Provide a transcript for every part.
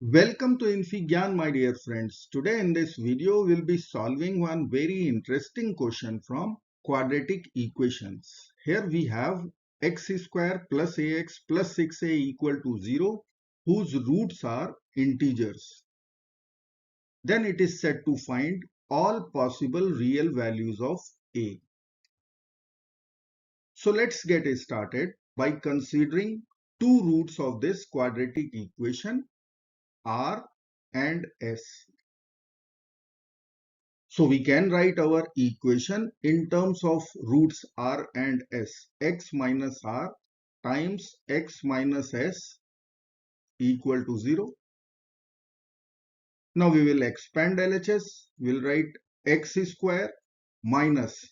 Welcome to infyGyan, my dear friends. Today in this video, we'll be solving one very interesting question from quadratic equations. Here we have x square plus ax plus 6a equal to 0, whose roots are integers. Then it is said to find all possible real values of a. So let's get started by considering two roots of this quadratic equation, r and s. So we can write our equation in terms of roots r and s. X minus r times x minus s equal to 0. Now we will expand LHS. We will write x square minus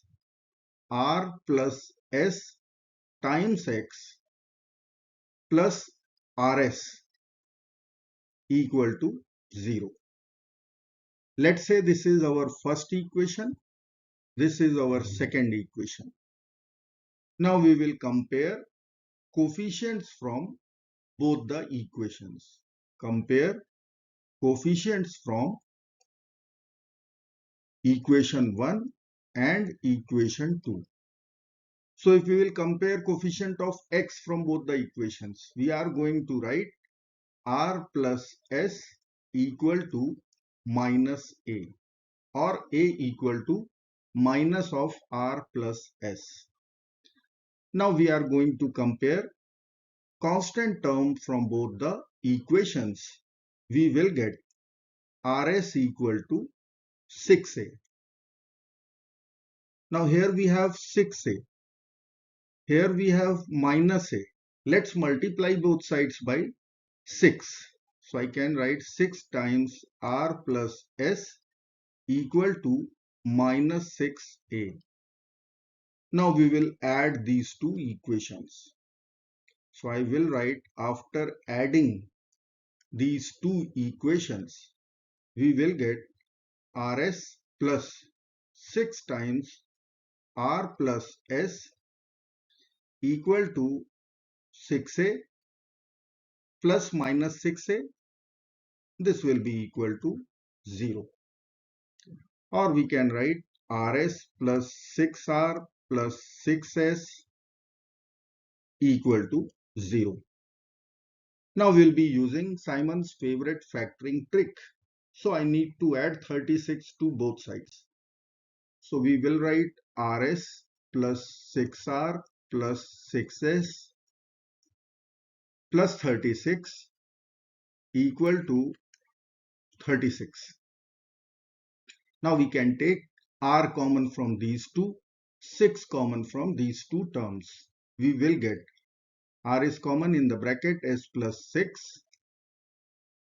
r plus s times x plus rs equal to 0. Let's say this is our first equation. This is our second equation. Now we will compare coefficients from both the equations. Compare coefficients from equation 1 and equation 2. So if we will compare coefficient of x from both the equations, we are going to write r plus s equal to minus a, or a equal to minus of r plus s. Now we are going to compare constant term from both the equations. We will get rs equal to 6a. Now here we have 6a. Here we have minus a. Let's multiply both sides by 6. So I can write 6 times r plus s equal to minus 6a. Now we will add these two equations. So I will write, after adding these two equations, we will get rs plus 6 times r plus s equal to 6a plus minus 6a. This will be equal to 0. Or we can write rs plus 6r plus 6s equal to 0. Now we'll be using Simon's favorite factoring trick. So I need to add 36 to both sides. So we will write rs plus 6r plus 6s plus 36 equal to 36. Now we can take r common from these two, 6 common from these two terms. We will get r is common in the bracket, s plus 6.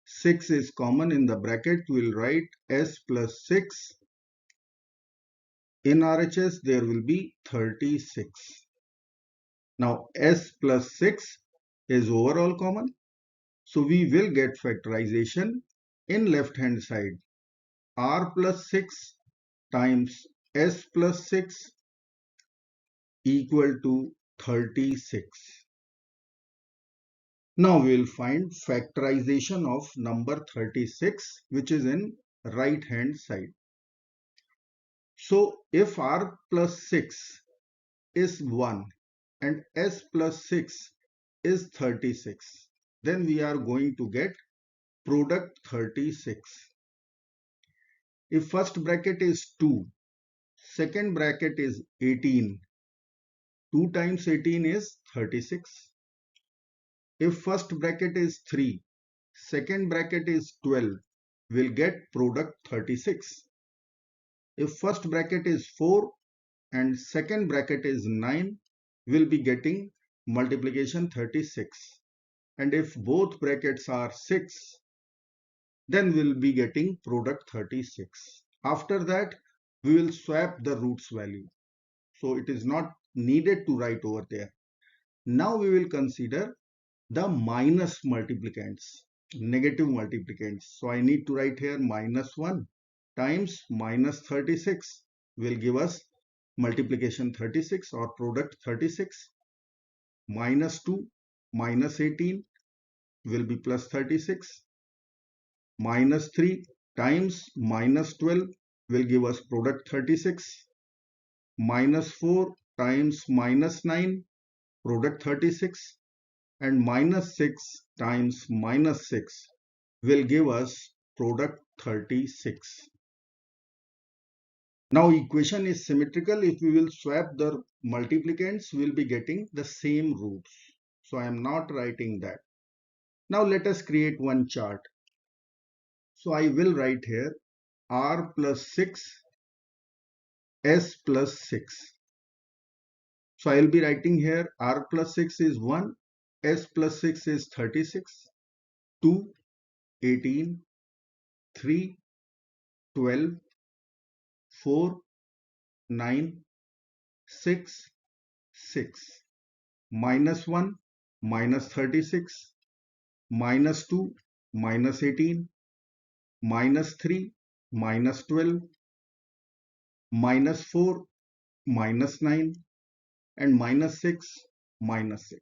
6 is common in the bracket, we will write s plus 6. In RHS there will be 36. Now s plus 6 is overall common. So we will get factorization in left hand side. R plus 6 times s plus 6 equal to 36. Now we will find factorization of number 36, which is in right hand side. So if r plus 6 is 1 and s plus 6 is 36, then we are going to get product 36. If first bracket is 2, second bracket is 18, 2 times 18 is 36. If first bracket is 3, second bracket is 12, we'll get product 36. If first bracket is 4 and second bracket is 9, we'll be getting multiplication 36. And if both brackets are 6, then we'll be getting product 36. After that, we will swap the roots value. So it is not needed to write over there. Now we will consider the minus multiplicants, negative multiplicants. So I need to write here minus 1 times minus 36 will give us multiplication 36 or product 36. Minus 2 minus 18 will be plus 36. minus 3 times minus 12 will give us product 36. Minus 4 times minus 9, product 36. And minus 6 times minus 6 will give us product 36. Now equation is symmetrical. If we will swap the multiplicants, we will be getting the same roots. So I am not writing that. Now let us create one chart. So I will write here r plus 6, s plus 6. So I will be writing here r plus 6 is 1, s plus 6 is 36, 2, 18, 3, 12, 4, 9, 6, 6, minus 1, minus 36, minus 2, minus 18, minus 3, minus 12, minus 4, minus 9, and minus 6, minus 6.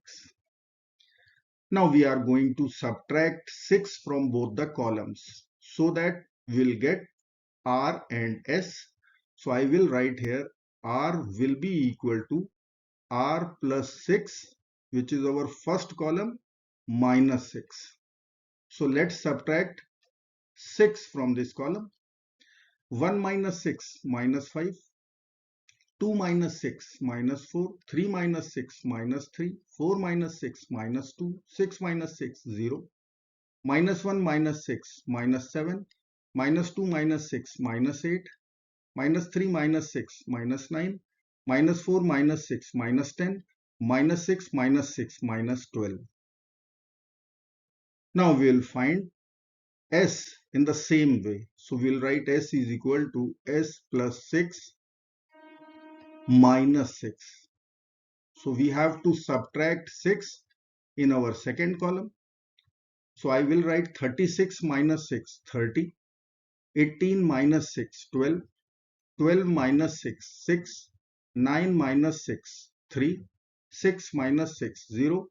Now we are going to subtract 6 from both the columns so that we'll get R and S. So I will write here R will be equal to R plus 6, which is our first column, minus 6. So let's subtract 6 from this column. 1 minus 6, minus 5. 2 minus 6, minus 4. 3 minus 6, minus 3. 4 minus 6, minus 2. 6 minus 6, 0. Minus 1 minus 6, minus 7. Minus 2 minus 6, minus 8. Minus 3 minus 6, minus 9. Minus 4 minus 6, minus 10. Minus 6 minus 6, minus 12. Now we will find S in the same way. So we will write S is equal to S plus 6 minus 6. So we have to subtract 6 in our second column. So I will write 36 minus 6, 30. 18 minus 6, 12. 12 minus 6, 6. 9 minus 6, 3. 6 minus 6, 0.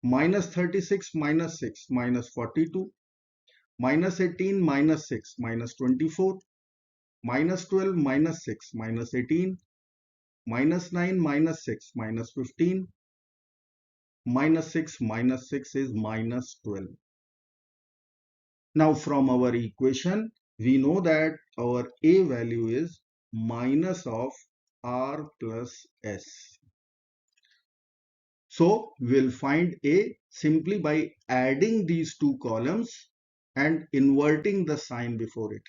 Minus 36 minus 6, minus 42. Minus 18 minus 6, minus 24. Minus 12 minus 6, minus 18. Minus 9 minus 6, minus 15. Minus 6 minus 6 is minus 12. Now from our equation, we know that our A value is minus of R plus S. So we'll find A simply by adding these two columns and inverting the sign before it.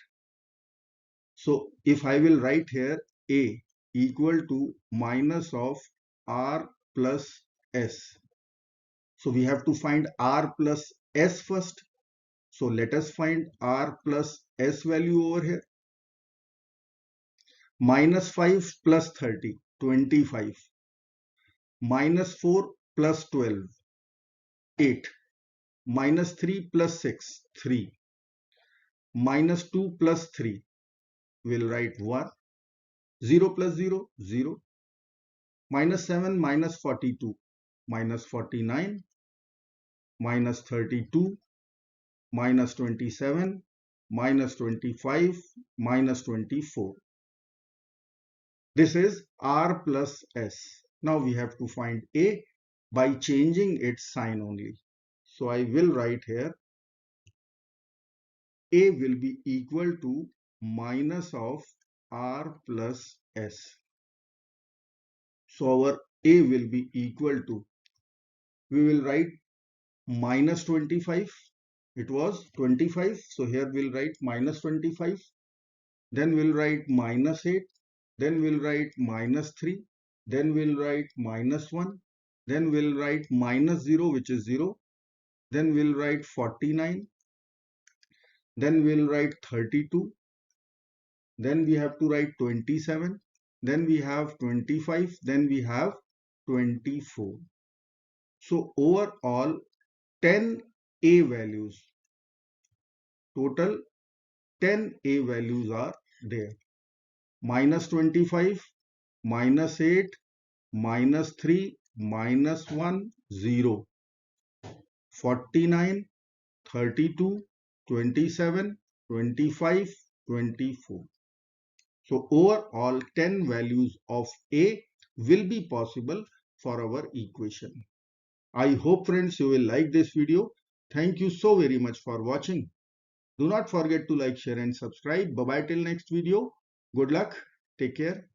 So if I will write here A equal to minus of R plus S. So we have to find R plus S first. So let us find R plus S value over here. Minus 5 plus 30, 25. Minus 4 plus 12, 8. Minus 3 plus 6, 3. Minus 2 plus 3, we'll write 1. 0 plus 0, 0. Minus 7 minus 42, minus 49. Minus 32, minus 27, minus 25, minus 24. This is R plus S. Now we have to find A by changing its sign only. So I will write here A will be equal to minus of R plus S. So our A will be equal to, we will write minus 25. It was 25. So here we'll write minus 25. Then we'll write minus 8. Then we'll write minus 3. Then we'll write minus 1. Then we'll write minus 0, which is 0. Then we'll write 49. Then we'll write 32. Then we have to write 27. Then we have 25. Then we have 24. So overall 10 A values. Total 10 A values are there. Minus 25, minus 8, minus 3, minus 1, 0. 49, 32, 27, 25, 24. So overall 10 values of A will be possible for our equation. I hope friends you will like this video. Thank you so very much for watching. Do not forget to like, share and subscribe. Bye bye till next video. Good luck. Take care.